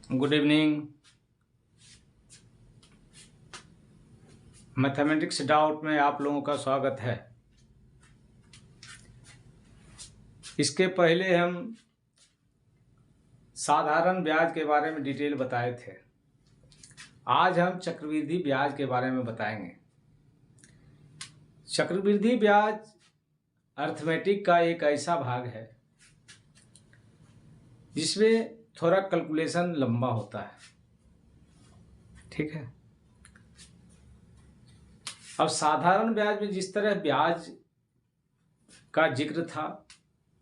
Good evening. Mathematics doubt में आप लोगों का स्वागत है। इसके पहले हम साधारण ब्याज के बारे में डिटेल बताए थे। आज हम चक्रवृद्धि ब्याज के बारे में बताएंगे। चक्रवृद्धि ब्याज अर्थमेटिक का एक ऐसा भाग है जिसमें थोड़ा कैलकुलेशन लंबा होता है। ठीक है। अब साधारण ब्याज में जिस तरह ब्याज का जिक्र था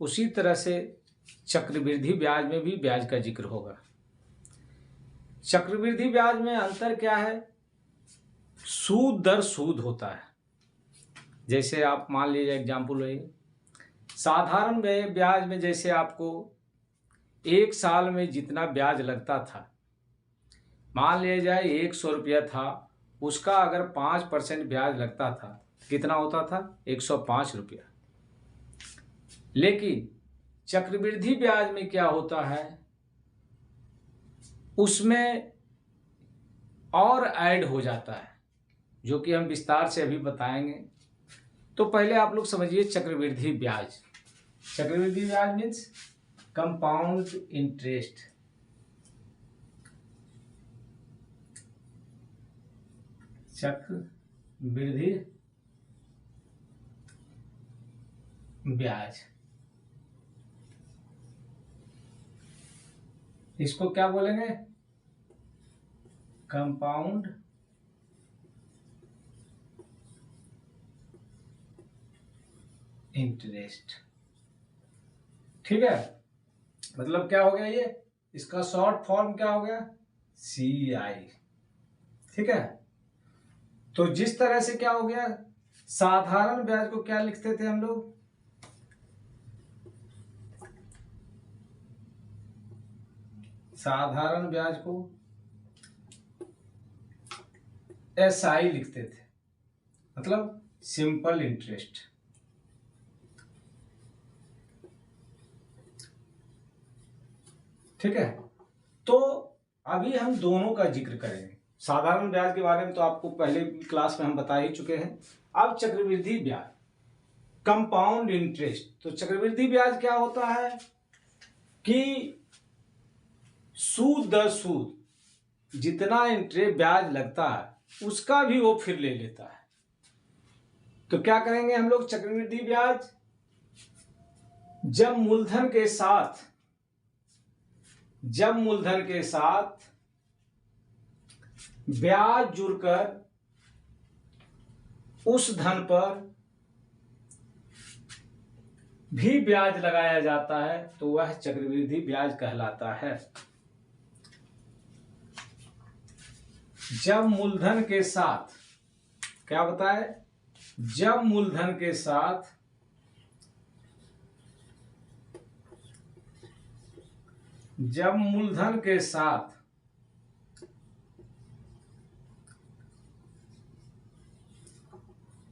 उसी तरह से चक्रवृद्धि ब्याज में भी ब्याज का जिक्र होगा। चक्रवृद्धि ब्याज में अंतर क्या है? सूद दर सूद होता है। जैसे आप मान लीजिए एग्जाम्पल है, साधारण ब्याज में जैसे आपको एक साल में जितना ब्याज लगता था, मान लिया जाए 100 रुपया था, उसका अगर 5% ब्याज लगता था कितना होता था? 105 रुपया। लेकिन चक्रवृद्धि ब्याज में क्या होता है, उसमें और ऐड हो जाता है, जो कि हम विस्तार से अभी बताएंगे। तो पहले आप लोग समझिए चक्रवृद्धि ब्याज। चक्रवृद्धि ब्याज मीन्स कंपाउंड इंटरेस्ट। चक्रवृद्धि ब्याज, इसको क्या बोलेंगे? Compound interest. ठीक है। मतलब क्या हो गया ये? इसका शॉर्ट फॉर्म क्या हो गया? CI। ठीक है। तो जिस तरह से क्या हो गया, साधारण ब्याज को क्या लिखते थे हम लोग? साधारण ब्याज को SI लिखते थे, मतलब सिंपल इंटरेस्ट। ठीक है। तो अभी हम दोनों का जिक्र करेंगे। साधारण ब्याज के बारे में तो आपको पहले क्लास में हम बता ही चुके हैं। अब चक्रवृद्धि ब्याज, कंपाउंड इंटरेस्ट। तो चक्रवृद्धि ब्याज क्या होता है कि सूद दर सूद जितना इंटरेस्ट ब्याज लगता है उसका भी वो फिर ले लेता है। तो क्या करेंगे हम लोग? चक्रवृद्धि ब्याज जब मूलधन के साथ ब्याज जुड़कर उस धन पर भी ब्याज लगाया जाता है तो वह चक्रवृद्धि ब्याज कहलाता है। जब मूलधन के साथ क्या बताए? जब मूलधन के साथ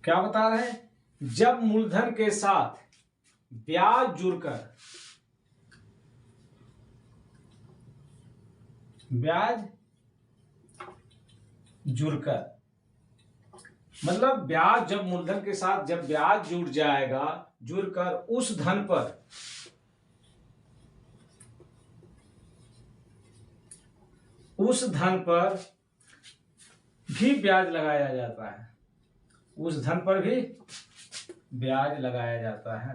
क्या बता रहे हैं? जब मूलधन के साथ ब्याज जुड़कर मतलब ब्याज जब मूलधन के साथ जब ब्याज जुड़ जाएगा, जुड़कर उस धन पर भी ब्याज लगाया जाता है। उस धन पर भी ब्याज लगाया जाता है।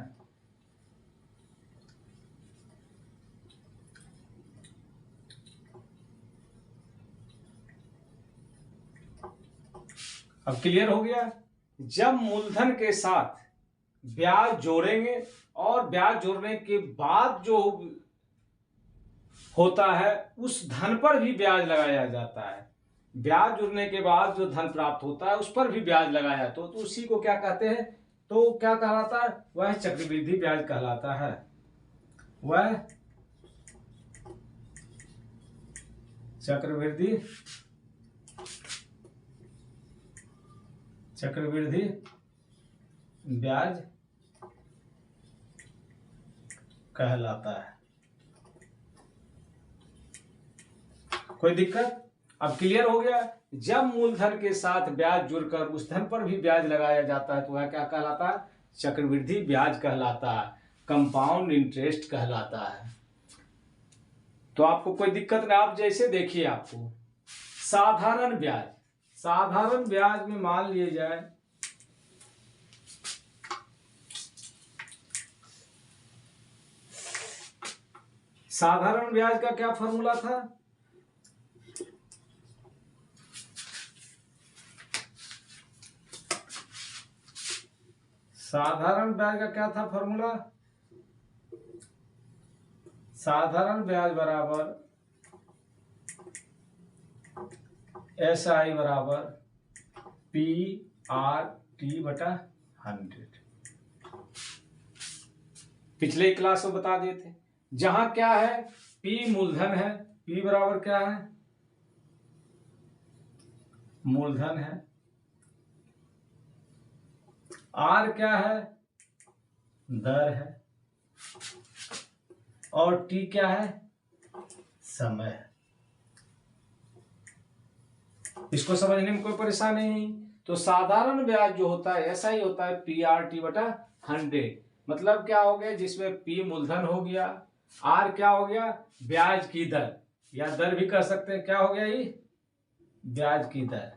अब क्लियर हो गया? जब मूलधन के साथ ब्याज जोड़ेंगे और ब्याज जोड़ने के बाद जो होता है उस धन पर भी ब्याज लगाया जाता है। ब्याज जुड़ने के बाद जो धन प्राप्त होता है उस पर भी ब्याज लगाया तो उसी को क्या कहते हैं? तो क्या कहलाता है? वह चक्रवृद्धि ब्याज कहलाता है। वह चक्रवृद्धि ब्याज कहलाता है। कोई दिक्कत? अब क्लियर हो गया। जब मूलधन के साथ ब्याज जुड़कर उस धन पर भी ब्याज लगाया जाता है तो वह क्या कहलाता है? चक्रवृद्धि ब्याज कहलाता है, कंपाउंड इंटरेस्ट कहलाता है। तो आपको कोई दिक्कत नहीं। आप जैसे देखिए, आपको साधारण ब्याज, साधारण ब्याज में मान लिए जाए साधारण ब्याज का क्या फॉर्मूला था? साधारण ब्याज का क्या था फॉर्मूला? साधारण ब्याज बराबर SI बराबर PRT बटा 100। पिछले क्लास में बता दिए थे। जहां क्या है? P मूलधन है, P बराबर क्या है? मूलधन है। R क्या है? दर है। और T क्या है? समय है। इसको समझने में कोई परेशानी नहीं। तो साधारण ब्याज जो होता है ऐसा ही होता है PRT बटा 100। मतलब क्या हो गया? जिसमें P मूलधन हो गया, R क्या हो गया? ब्याज की दर, या दर भी कह सकते हैं। क्या हो गया? ये ब्याज की दर,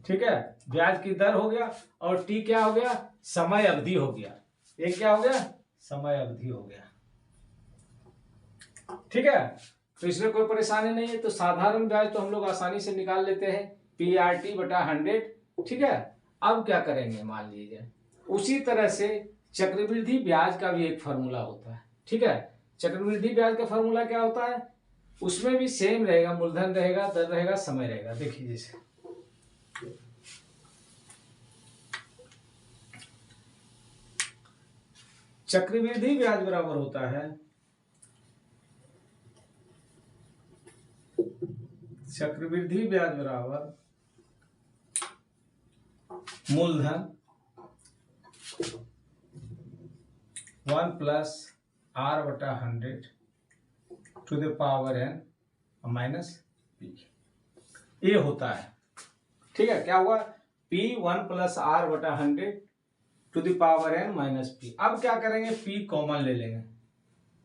ठीक है, ब्याज की दर हो गया। और T क्या हो गया? समय अवधि हो गया। एक क्या हो गया? समय अवधि हो गया। ठीक है, तो इसमें कोई परेशानी नहीं है। तो साधारण ब्याज तो हम लोग आसानी से निकाल लेते हैं, PRT बटा 100। ठीक है, अब क्या करेंगे? मान लीजिए उसी तरह से चक्रवृद्धि ब्याज का भी एक फॉर्मूला होता है। ठीक है, चक्रवृद्धि ब्याज का फॉर्मूला क्या होता है? उसमें भी सेम रहेगा, मूलधन रहेगा, दर रहेगा, समय रहेगा। देखिए जैसे चक्रवृद्धि ब्याज बराबर होता है, चक्रवृद्धि ब्याज बराबर मूलधन 1 प्लस R बटा 100 to the power n minus P, ये होता है। ठीक है, क्या हुआ? P 1 प्लस R बटा 100 to the power n minus P। अब क्या करेंगे? P कॉमन ले लेंगे।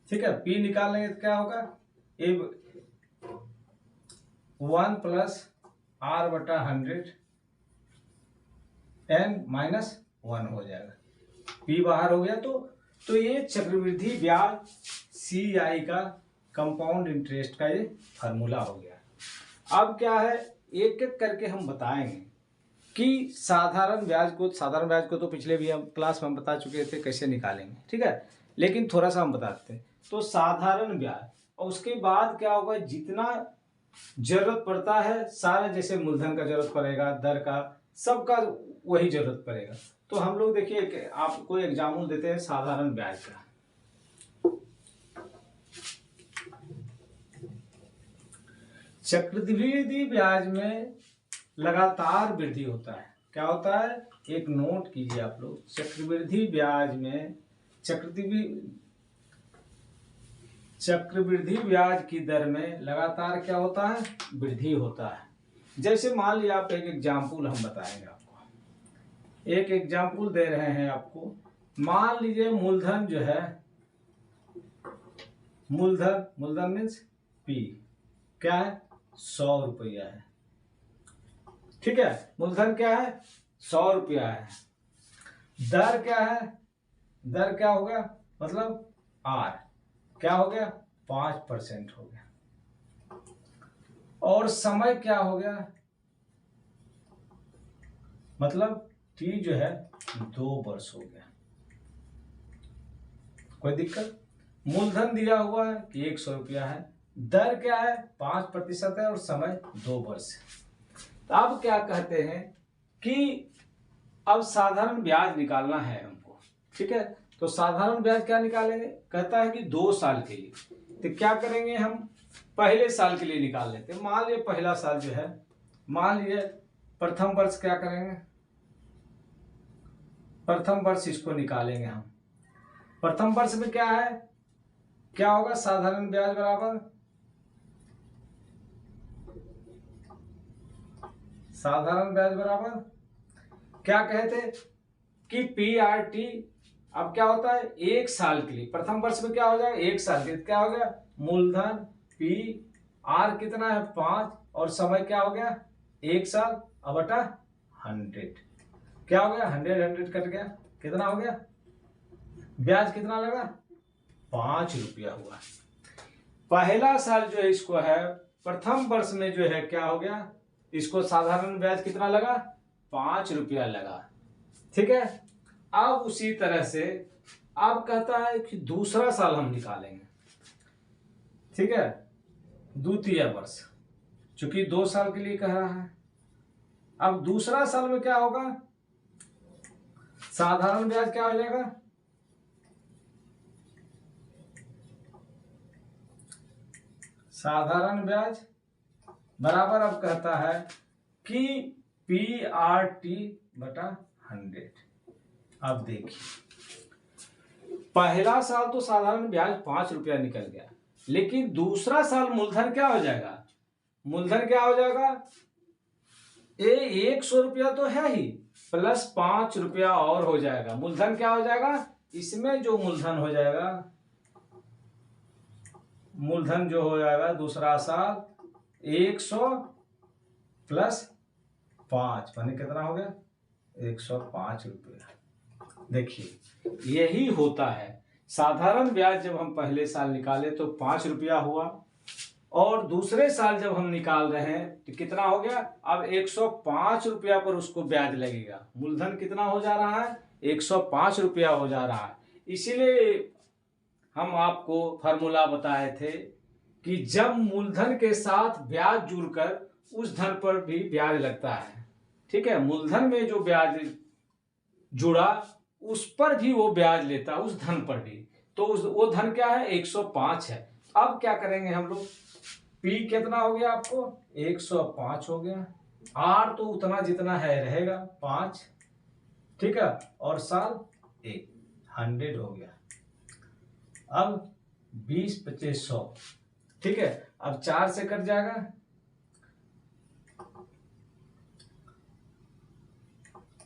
ठीक है, P निकाल लेंगे तो क्या होगा? 1 प्लस R बटा 100 n माइनस 1 हो जाएगा। P बाहर हो गया। तो ये चक्रवृद्धि ब्याज CI का, कंपाउंड इंटरेस्ट का ये फार्मूला हो गया। अब क्या है, एक एक करके हम बताएंगे कि साधारण ब्याज को तो पिछले भी हम क्लास में हम बता चुके थे कैसे निकालेंगे। ठीक है, लेकिन थोड़ा सा हम बताते हैं। तो साधारण ब्याज, और उसके बाद क्या होगा? जितना जरूरत पड़ता है सारा, जैसे मूलधन का जरूरत पड़ेगा, दर का, सबका वही जरूरत पड़ेगा। तो हम लोग देखिए, आपको एग्जाम्पल देते हैं साधारण ब्याज का। चक्रवृद्धि ब्याज में लगातार वृद्धि होता है। क्या होता है? एक नोट कीजिए आप लोग, चक्रवृद्धि ब्याज में चक्रवृद्धि ब्याज की दर में लगातार क्या होता है? वृद्धि होता है। जैसे मान लिया, आप एक एग्जाम्पल हम बताएंगे आपको, एक एग्जाम्पल दे रहे हैं आपको। मान लीजिए मूलधन जो है, मूलधन मीन्स P क्या है? 100 रुपया है। ठीक है, मूलधन क्या है? 100 रुपया है। दर क्या है? दर क्या होगा? मतलब R क्या हो गया? 5% हो गया। और समय क्या हो गया? मतलब T जो है 2 वर्ष हो गया। कोई दिक्कत? मूलधन दिया हुआ है कि 100 रुपया है, दर क्या है? 5% है, और समय 2 वर्ष है। तो अब क्या कहते हैं कि अब साधारण ब्याज निकालना है हमको। ठीक है, तो साधारण ब्याज क्या निकालेंगे? कहता है कि 2 साल के लिए। तो क्या करेंगे? हम पहले साल के लिए निकाल लेते हैं। मान लीजिए पहला साल जो है, मान लीजिए प्रथम वर्ष, क्या करेंगे? प्रथम वर्ष इसको निकालेंगे हम। प्रथम वर्ष में क्या है? क्या होगा? साधारण ब्याज बराबर साधारण ब्याज बराबर क्या कहे थे कि PRT अब क्या होता है 1 साल के लिए, प्रथम वर्ष में क्या हो जाएगा 1 साल के लिए, क्या हो गया मूलधन P, R कितना है 5 और समय क्या हो गया 1 साल अब बटा 100, क्या हो गया 100 कट गया, कितना हो गया ब्याज कितना लगा 5 रुपया हुआ। पहला साल जो है इसको है प्रथम वर्ष में जो है क्या हो गया, इसको साधारण ब्याज कितना लगा 5 रुपया लगा, ठीक है। अब उसी तरह से अब कहता है कि दूसरा साल हम निकालेंगे, ठीक है, द्वितीय वर्ष, चूंकि 2 साल के लिए कह रहा है। अब दूसरा साल में क्या होगा, साधारण ब्याज क्या हो जाएगा, साधारण ब्याज बराबर अब कहता है कि PRT बटा 100। अब देखिए पहला साल तो साधारण ब्याज 5 रुपया निकल गया, लेकिन दूसरा साल मूलधन क्या हो जाएगा, मूलधन क्या हो जाएगा 100 रुपया तो है ही प्लस 5 रुपया और हो जाएगा, मूलधन क्या हो जाएगा, इसमें जो मूलधन हो जाएगा, मूलधन जो हो जाएगा दूसरा साल 100 प्लस 5 माने कितना हो गया 105 रुपया। देखिए यही होता है, साधारण ब्याज जब हम पहले साल निकाले तो 5 रुपया हुआ और दूसरे साल जब हम निकाल रहे हैं तो कितना हो गया, अब 105 रुपया पर उसको ब्याज लगेगा, मूलधन कितना हो जा रहा है 105 रुपया हो जा रहा है। इसीलिए हम आपको फॉर्मूला बताए थे कि जब मूलधन के साथ ब्याज जुड़कर उस धन पर भी ब्याज लगता है, ठीक है, मूलधन में जो ब्याज जुड़ा उस पर भी वो ब्याज लेता है, उस धन पर भी, तो वो धन क्या है 105 है। अब क्या करेंगे हम लोग, P कितना हो गया आपको 105 हो गया, R तो उतना जितना है रहेगा 5, ठीक है, और साल 100 हो गया। अब 20 25 100, ठीक है, अब 4 से कट जाएगा,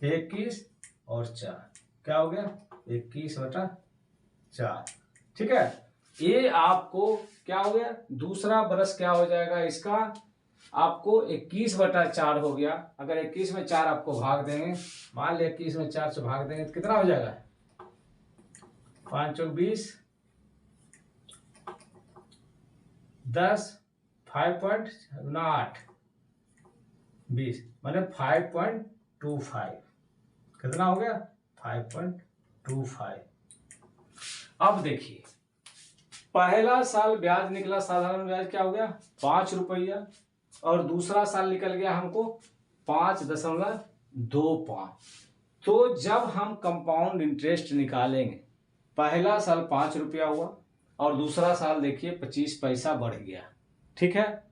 21 और 4 क्या हो गया 21 बटा 4, ठीक है। ये आपको क्या हो गया, दूसरा बरस क्या हो जाएगा इसका, आपको 21 बटा 4 हो गया। अगर 21 में 4 आपको भाग देंगे, मान लिया 21 में 4 से भाग देंगे तो कितना हो जाएगा 5 चौक 20, 10 5.8 20 माने 5.25, कितना हो गया 5.25। अब देखिए पहला साल ब्याज निकला, साधारण ब्याज क्या हो गया 5 रुपया और दूसरा साल निकल गया हमको 5.25। तो जब हम कंपाउंड इंटरेस्ट निकालेंगे, पहला साल 5 रुपया हुआ और दूसरा साल देखिए 25 पैसा बढ़ गया, ठीक है।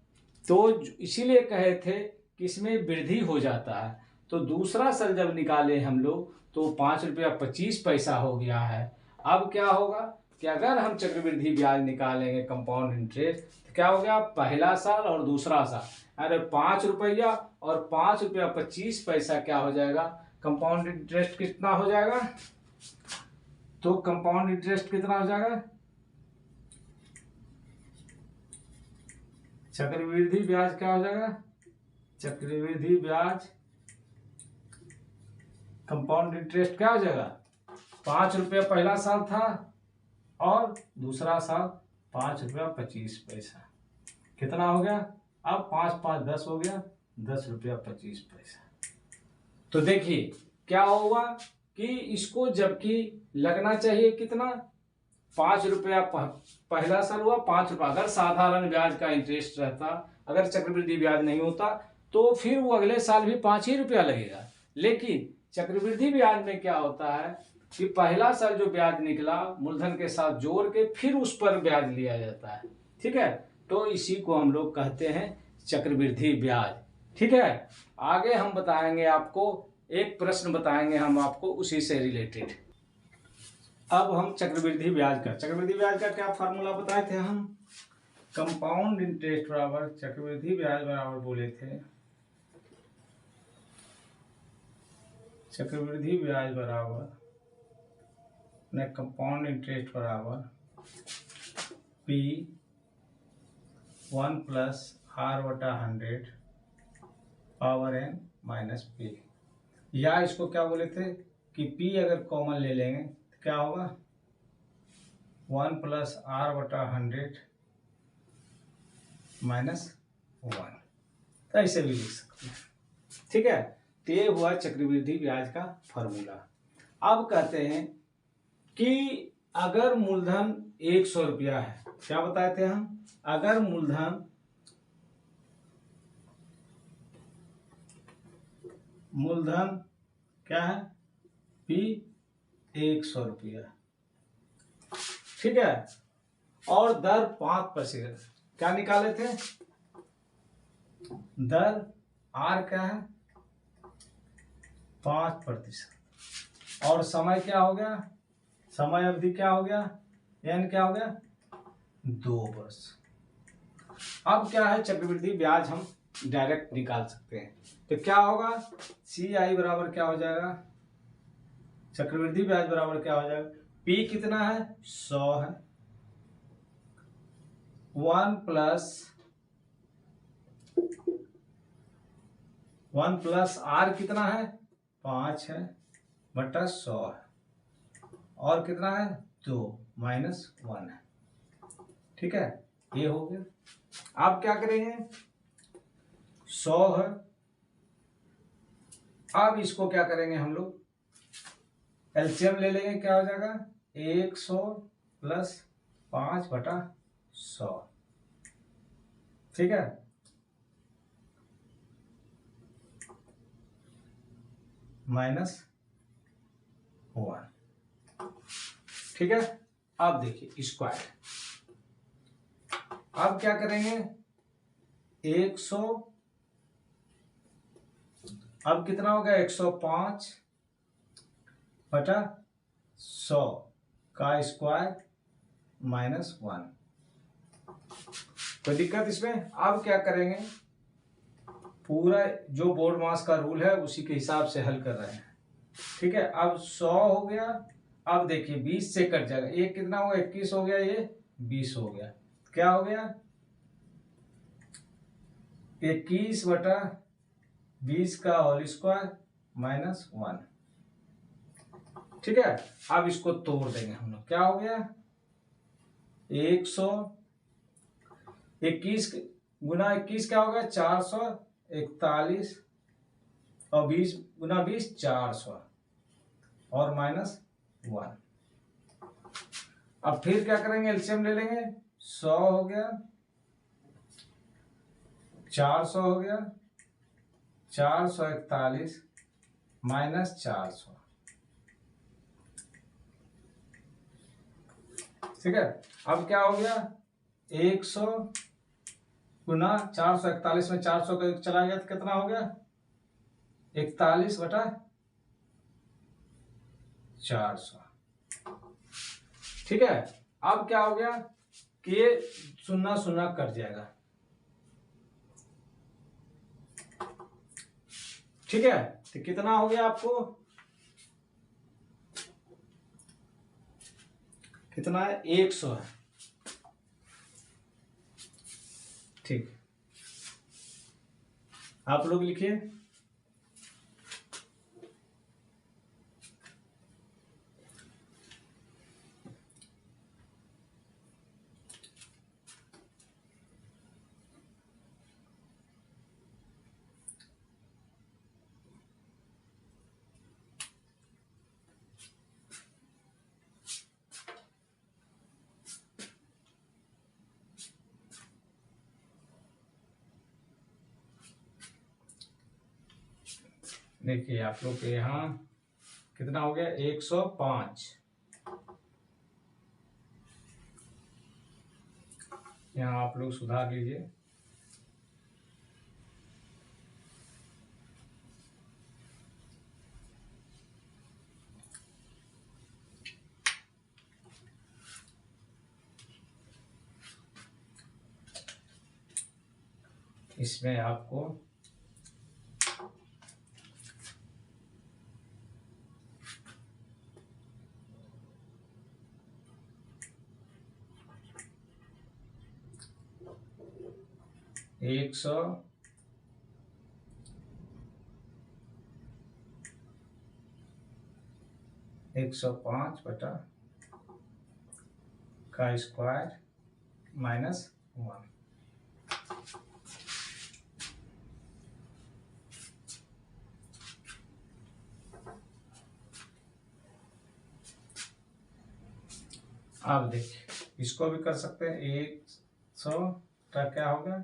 तो इसीलिए कहे थे कि इसमें वृद्धि हो जाता है। तो दूसरा साल जब निकाले हम लोग तो 5 रुपया 25 पैसा हो गया है। अब क्या होगा कि अगर हम चक्रवृद्धि ब्याज निकालेंगे कंपाउंड इंटरेस्ट तो क्या हो गया, पहला साल और दूसरा साल, अरे 5 रुपया और 5 रुपया 25 पैसा क्या हो जाएगा, कंपाउंड इंटरेस्ट कितना हो जाएगा, तो कंपाउंड इंटरेस्ट कितना हो जाएगा, चक्रवृद्धि ब्याज क्या हो जाएगा, चक्रवृद्धि ब्याज कंपाउंड इंटरेस्ट क्या हो जाएगा, 5 रुपया पहला साल था और दूसरा साल 5 रुपया 25 पैसा, कितना हो गया, अब 5 5 10 हो गया, 10 रुपया 25 पैसा। तो देखिए क्या होगा कि इसको जबकि लगना चाहिए कितना 5 रुपया पहला साल हुआ 5 रुपया, अगर साधारण ब्याज का इंटरेस्ट रहता, अगर चक्रवृद्धि ब्याज नहीं होता तो फिर वो अगले साल भी 5 ही रुपया लगेगा। लेकिन चक्रवृद्धि ब्याज में क्या होता है कि पहला साल जो ब्याज निकला मूलधन के साथ जोड़ के फिर उस पर ब्याज लिया जाता है, ठीक है। तो इसी को हम लोग कहते हैं चक्रवृद्धि ब्याज, ठीक है। आगे हम बताएंगे आपको, एक प्रश्न बताएंगे हम आपको उसी से रिलेटेड। अब हम चक्रवृद्धि ब्याज का क्या फार्मूला बताए थे हम, कंपाउंड इंटरेस्ट बराबर चक्रवृद्धि ब्याज बराबर बोले थे चक्रवृद्धि ब्याज बराबर कंपाउंड इंटरेस्ट बराबर P 1 प्लस R/100 power n minus P, या इसको क्या बोले थे कि P अगर कॉमन ले लेंगे तो क्या होगा 1 प्लस R/100 माइनस 1, तो ऐसे भी लिख सकते हैं। ठीक है, तो ये हुआ चक्रवृद्धि ब्याज का फॉर्मूला। अब कहते हैं कि अगर मूलधन 100 रुपया है, क्या बताए थे हम, अगर मूलधन क्या है P 100 रुपया, ठीक है, और दर 5%, क्या निकाले थे, दर R क्या है 5%, और समय क्या हो गया, समय अवधि क्या हो गया, n क्या हो गया 2 वर्ष। अब क्या है, चक्रवृद्धि ब्याज हम डायरेक्ट निकाल सकते हैं, तो क्या होगा CI बराबर क्या हो जाएगा, चक्रवृद्धि ब्याज बराबर क्या हो जाएगा, P कितना है 100 है, 1 प्लस R कितना है 5 है बटा 100 है, और कितना है 2 माइनस 1 है। ठीक है, ये हो गया। अब क्या करेंगे, 100 है, अब इसको क्या करेंगे हम लोग, एलसीएम ले लेंगे, क्या हो जाएगा 100 प्लस 5 बटा 100, ठीक है, माइनस 1, ठीक है। अब देखिए स्क्वायर, अब क्या करेंगे 100, अब कितना हो गया 105 बटा 100 का स्क्वायर माइनस 1, कोई दिक्कत इसमें। अब क्या करेंगे, पूरा जो बोर्ड मास का रूल है उसी के हिसाब से हल कर रहे हैं, ठीक है। अब 100 हो गया, अब देखिए 20 से कट जाएगा, ये कितना होगा 21 हो गया, ये 20 हो गया, क्या हो गया 21 बटा 20 का होल स्क्वायर माइनस 1, ठीक है। अब इसको तोड़ देंगे हम लोग, क्या हो गया 121 गुना 21 क्या होगा 441, और 20 गुना 20 400, और माइनस 1। अब फिर क्या करेंगे, एलसीएम ले लेंगे, 100 हो गया, 400 हो गया, 441 माइनस 400, ठीक है। अब क्या हो गया 100 गुना 441 में 400 का चला गया तो कितना हो गया 41 बटा 400, ठीक है। अब क्या हो गया कि ये 0 कट जाएगा, ठीक है। तो कितना हो गया आपको, कितना है 100 है, ठीक, आप लोग लिखिए। देखिए आप लोग के यहाँ कितना हो गया 105, यहाँ आप लोग सुधार लीजिए, इसमें आपको 100 105 बटा का स्क्वायर -1। आप देखिए इसको भी कर सकते हैं। 100 का क्या होगा,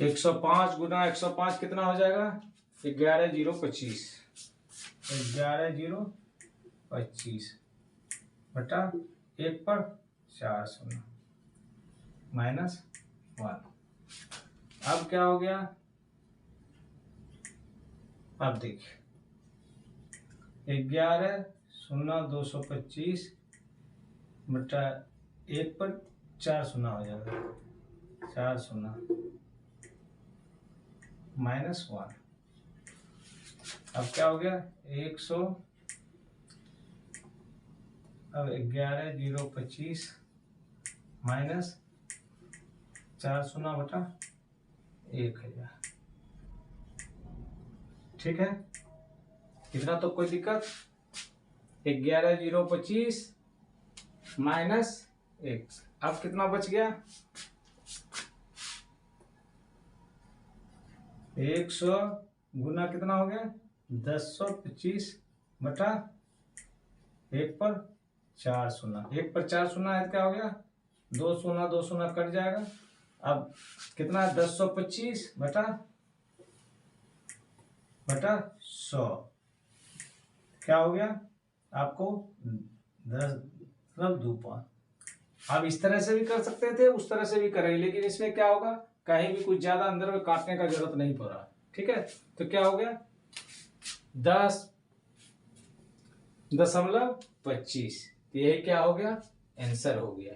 105 गुना 105 कितना हो जाएगा, 11,025 11,025 बटा 1 पर 4 0 -1। अब क्या हो गया, अब देखिए 11,0,225 बटा 1 पर 4 0 हो जाएगा, 4 0 -1। अब क्या हो गया, 100, अब 11,025 माइनस 4 0 बटा 1,000। ठीक है, कितना तो कोई दिक्कत, 11,025 माइनस 1। अब कितना बच गया, 100 गुना कितना हो गया, 1025 बटा 1 पर 4 0। 1 पर 4 0 है, क्या हो गया, 2 0 2 0 कट जाएगा। अब कितना है, 1025 बटा 100 क्या हो गया आपको, 10 मतलब 2 5। आप इस तरह से भी कर सकते थे, उस तरह से भी करेंगे, लेकिन इसमें क्या होगा, कहीं भी कुछ ज्यादा अंदर में काटने का जरूरत नहीं पड़ रहा। ठीक है, तो क्या हो गया, 10.25। यही क्या हो गया, आंसर हो गया।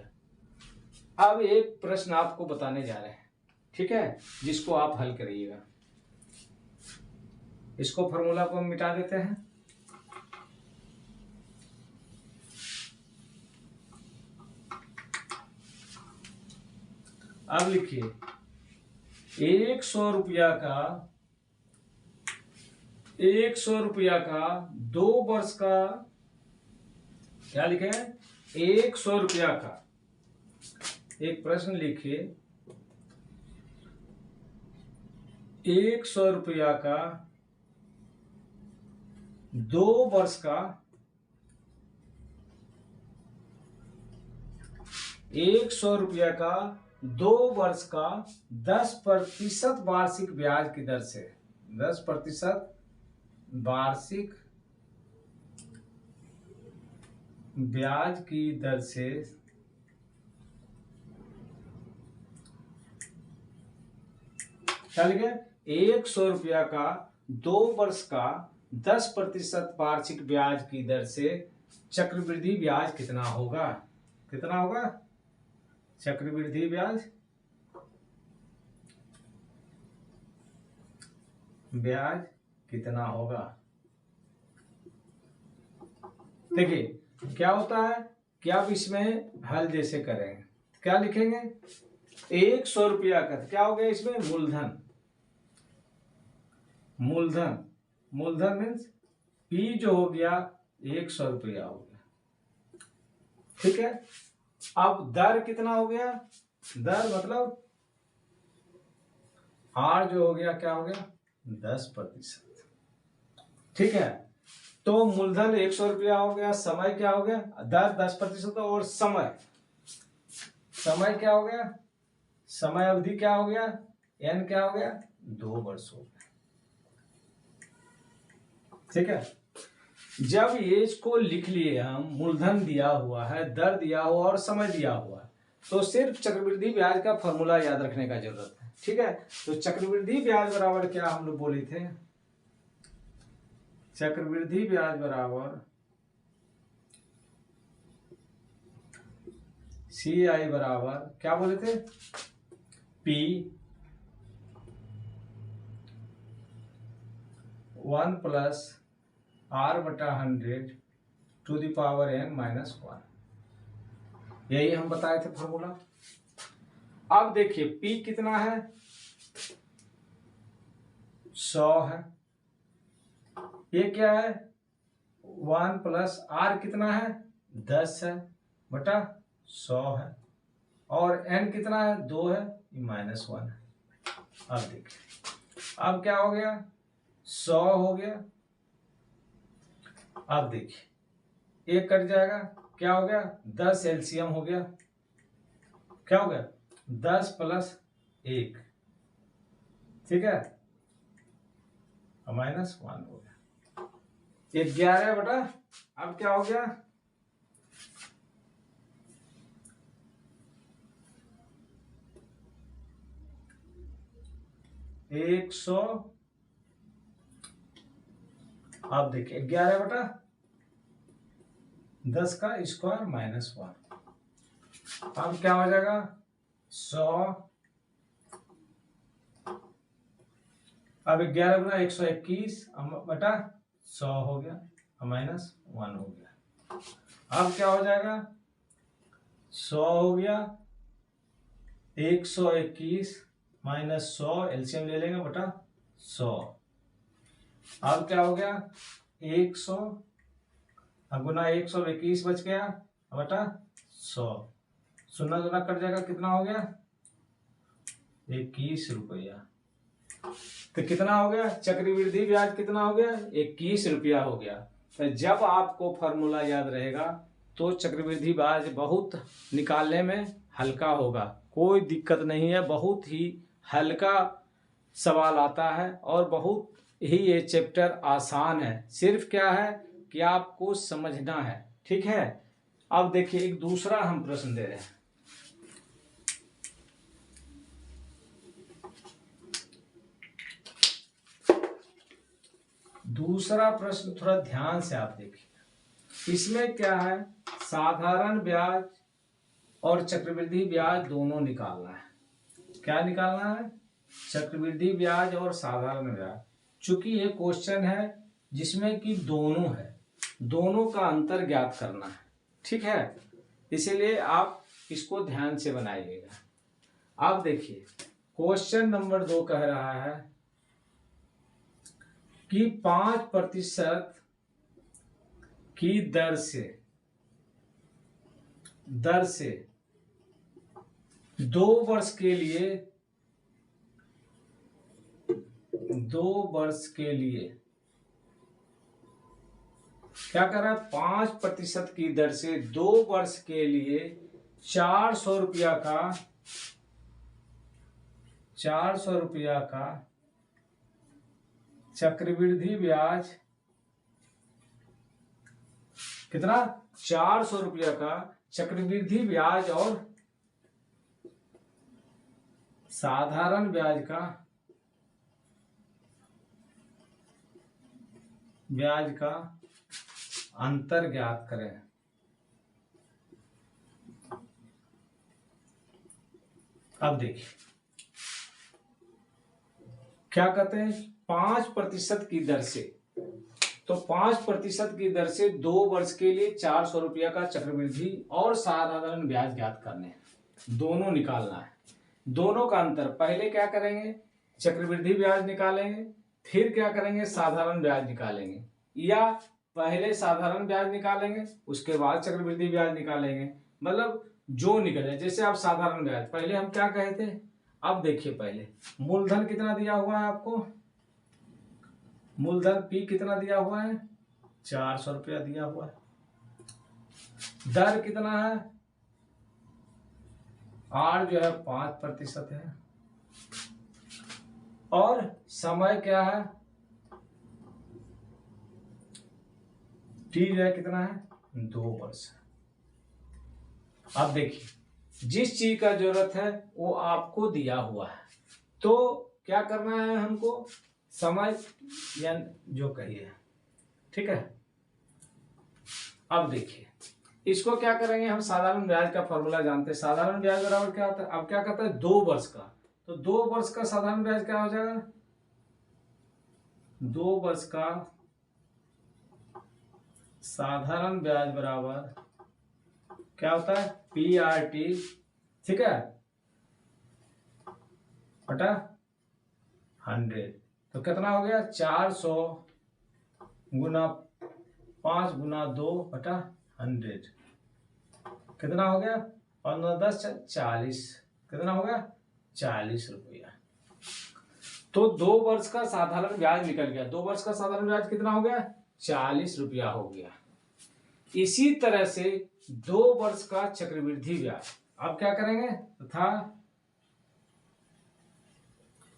अब एक प्रश्न आपको बताने जा रहे हैं, ठीक है, जिसको आप हल करिएगा। इसको फॉर्मूला को हम मिटा देते हैं। अब लिखिए 100 रुपया का 2 वर्ष का, क्या लिखे हैं, 100 रुपया का, एक प्रश्न लिखिए 100 रुपया का 2 वर्ष का 100 रुपया का 2 वर्ष का 10% वार्षिक ब्याज की दर से, 10% वार्षिक ब्याज की दर से क्या लिखे, 100 रुपया का 2 वर्ष का 10% वार्षिक ब्याज की दर से चक्रवृद्धि ब्याज कितना होगा, कितना होगा, चक्रवृद्धि ब्याज कितना होगा। देखिए क्या होता है कि आप इसमें हल जैसे करेंगे, क्या लिखेंगे, 100 रुपया का क्या हो गया, इसमें मूलधन, मूलधन मीन्स पी जो हो गया 100 रुपया हो गया। ठीक है, अब दर कितना हो गया, दर मतलब आर जो हो गया, क्या हो गया, 10%। ठीक है, तो मूलधन 100 रुपया हो गया, समय क्या हो गया, दर 10% और समय क्या हो गया, समय अवधि क्या हो गया, एन क्या हो गया, 2 वर्ष हो गया। ठीक है, जब एज को लिख लिए हम, मूलधन दिया हुआ है, दर दिया हुआ और समय दिया हुआ है, तो सिर्फ चक्रवृद्धि ब्याज का फॉर्मूला याद रखने का जरूरत है। ठीक है, तो चक्रवृद्धि ब्याज बराबर क्या हम लोग बोले थे, चक्रवृद्धि ब्याज बराबर CI बराबर क्या बोले थे, P 1 प्लस R/100 to the power n -1। यही हम बताए थे फॉर्मूला। अब देखिए P कितना है, 100 है। ये क्या है, 1 प्लस R कितना है, 10 है बटा 100 है। और N कितना है, 2 है, -1 है। अब देखिए अब क्या हो गया, 100 हो गया। अब देखिए एक कट जाएगा, क्या हो गया, 10 एलसीएम हो गया, क्या हो गया, 10 प्लस 1, ठीक है, -1 हो गया, 11 बटा, अब क्या हो गया, 100। अब देखिए 11 बटा 10 का स्क्वायर -1, अब क्या हो जाएगा, 100। अब 11 गुना 121 बटा 100 हो गया, -1 हो गया। अब क्या हो जाएगा, 100 हो गया, 121 -100 एलसीएम ले लेंगे बटा 100। अब क्या हो गया, 100, अब गुना 121 बच गया बटा 100, 0 गुना कट जाएगा, कितना हो गया, 21 रुपया। तो कितना हो गया, चक्रवृद्धि ब्याज कितना हो गया, 21 रुपया हो गया। तो जब आपको फॉर्मूला याद रहेगा तो चक्रवृद्धि ब्याज बहुत निकालने में हल्का होगा, कोई दिक्कत नहीं है, बहुत ही हल्का सवाल आता है और बहुत ही ये चैप्टर आसान है। सिर्फ क्या है कि आपको समझना है, ठीक है। अब देखिए एक दूसरा हम प्रश्न दे रहे हैं। दूसरा प्रश्न थोड़ा ध्यान से आप देखिए, इसमें क्या है, साधारण ब्याज और चक्रवृद्धि ब्याज दोनों निकालना है। क्या निकालना है, चक्रवृद्धि ब्याज और साधारण ब्याज। चूंकि ये क्वेश्चन है जिसमें कि दोनों है, दोनों का अंतर ज्ञात करना है, ठीक है, इसीलिए आप इसको ध्यान से बनाइएगा। अब देखिए क्वेश्चन नंबर 2 कह रहा है कि 5% की दर से 2 वर्ष के लिए क्या कर रहा है, 5% की दर से 2 वर्ष के लिए 400 रुपया का चक्रवृद्धि ब्याज, कितना, 400 रुपया का चक्रवृद्धि ब्याज और साधारण ब्याज का अंतर ज्ञात करें। अब देखिए क्या कहते हैं, 5% की दर से, तो 5% की दर से 2 वर्ष के लिए 400 रुपया का चक्रवृद्धि और साधारण ब्याज ज्ञात करने हैं, दोनों निकालना है। दोनों का अंतर, पहले क्या करेंगे, चक्रवृद्धि ब्याज निकालेंगे, फिर क्या करेंगे, साधारण ब्याज निकालेंगे, या पहले साधारण ब्याज निकालेंगे उसके बाद चक्रवृद्धि ब्याज निकालेंगे, मतलब जो निकले। जैसे आप साधारण ब्याज, पहले हम क्या कहे थे, अब देखिए पहले मूलधन कितना दिया हुआ है आपको, मूलधन P कितना दिया हुआ है, 400 रुपया दिया हुआ है, दर कितना है, R जो है 5% है, और समय क्या है, T जो है कितना है, 2 वर्ष है। अब देखिए जिस चीज का जरूरत है वो आपको दिया हुआ है, तो क्या करना है हमको, समय या जो कहिए, ठीक है। अब देखिए इसको क्या करेंगे, हम साधारण ब्याज का फॉर्मूला जानते हैं, साधारण ब्याज बराबर क्या होता है, अब क्या कहता है, 2 वर्ष का, तो 2 वर्ष का साधारण ब्याज क्या हो जाएगा, 2 वर्ष का साधारण ब्याज बराबर क्या होता है PRT, ठीक है, बटा 100। तो कितना हो गया 400 गुना 5 गुना 2 बटा 100, कितना हो गया 15 10 40, कितना हो गया 40 रुपया। तो 2 वर्ष का साधारण ब्याज निकल गया। 2 वर्ष का साधारण ब्याज कितना हो गया 40 रुपया हो गया। इसी तरह से 2 वर्ष का चक्रवृद्धि ब्याज, अब क्या करेंगे तथा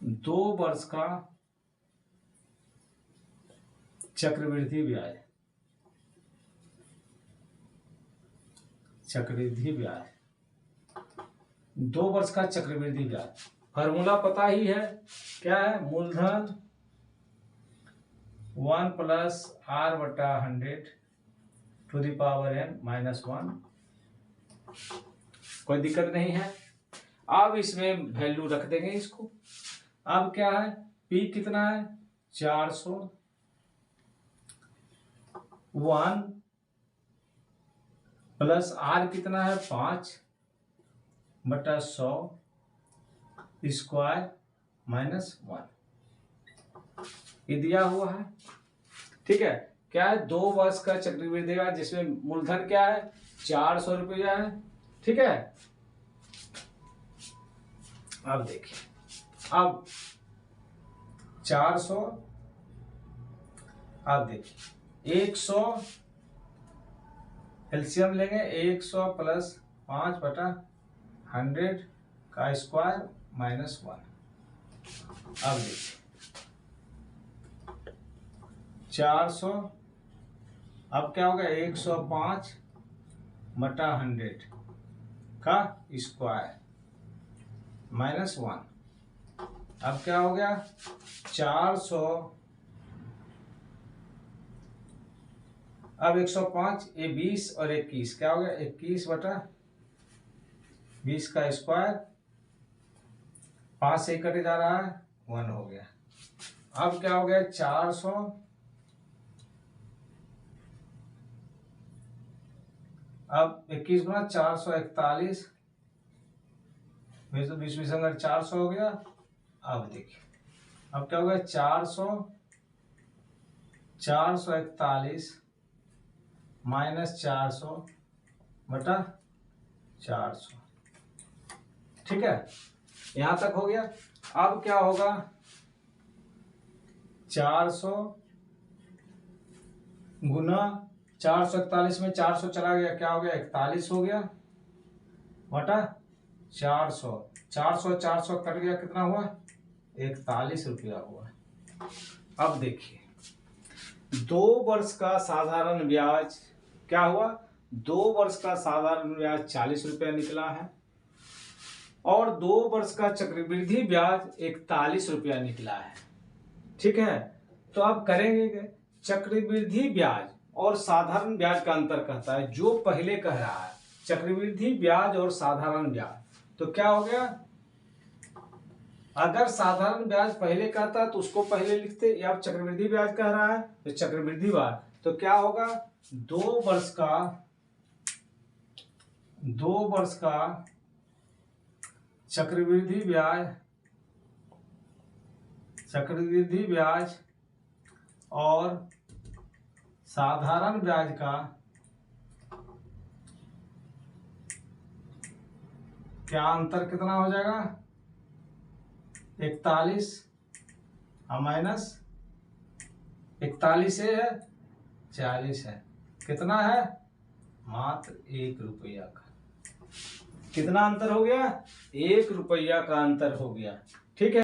2 वर्ष का चक्रवृद्धि ब्याज, चक्रवृद्धि ब्याज, 2 वर्ष का चक्रवृद्धि ब्याज, फॉर्मूला पता ही है क्या है, मूलधन 1 प्लस R बटा 100 to the power n minus 1। कोई दिक्कत नहीं है। अब इसमें वैल्यू रख देंगे इसको। अब क्या है P कितना है 400, 1 प्लस R कितना है 5 बटा 100 स्क्वायर माइनस 1, ये दिया हुआ है। ठीक है, क्या है 2 वर्ष का चक्रवृद्धि ब्याज जिसमें मूलधन क्या है 400 रुपया है। ठीक है, अब देखिए, अब 400, अब देखिए 100 एलसीएम लेंगे, 100 प्लस 5 बटा 100 का स्क्वायर माइनस 1। अब देखिए 400, अब क्या होगा 105 बटा 100 का स्क्वायर माइनस 1। अब क्या हो गया 400, अब 105, ये 20 और 21, क्या हो गया 21 बटा 20 का स्क्वायर, 5 से कटे जा रहा है 1 हो गया। अब क्या हो गया 400, अब 21 गुना 441, 20 400 हो गया। अब देखिए, अब क्या हो गया 441 माइनस 400 बटा 400। ठीक है, यहां तक हो गया। अब क्या होगा 400 गुना 441 में 400 चला गया, क्या हो गया 41 हो गया बटा 400, 400 कट गया, कितना हुआ 41 रुपया हुआ। अब देखिए 2 वर्ष का साधारण ब्याज क्या हुआ, 2 वर्ष का साधारण ब्याज 40 रुपया निकला है और 2 वर्ष का चक्रवृद्धि ब्याज 41 रुपया निकला है। ठीक है, तो अब करेंगे चक्रवृद्धि ब्याज और साधारण ब्याज का अंतर कहता है, जो पहले कह रहा है चक्रवृद्धि ब्याज और साधारण ब्याज, तो क्या हो गया, अगर साधारण ब्याज पहले कहता तो उसको पहले लिखते, या चक्रवृद्धि ब्याज कह रहा है तो चक्रवृद्धि ब्याज, तो क्या होगा 2 वर्ष का चक्रवृद्धि ब्याज और साधारण ब्याज का क्या अंतर कितना हो जाएगा 41 माइनस 41 है 40 है, कितना है मात्र 1 रुपया का। कितना अंतर हो गया 1 रुपया का अंतर हो गया। ठीक है।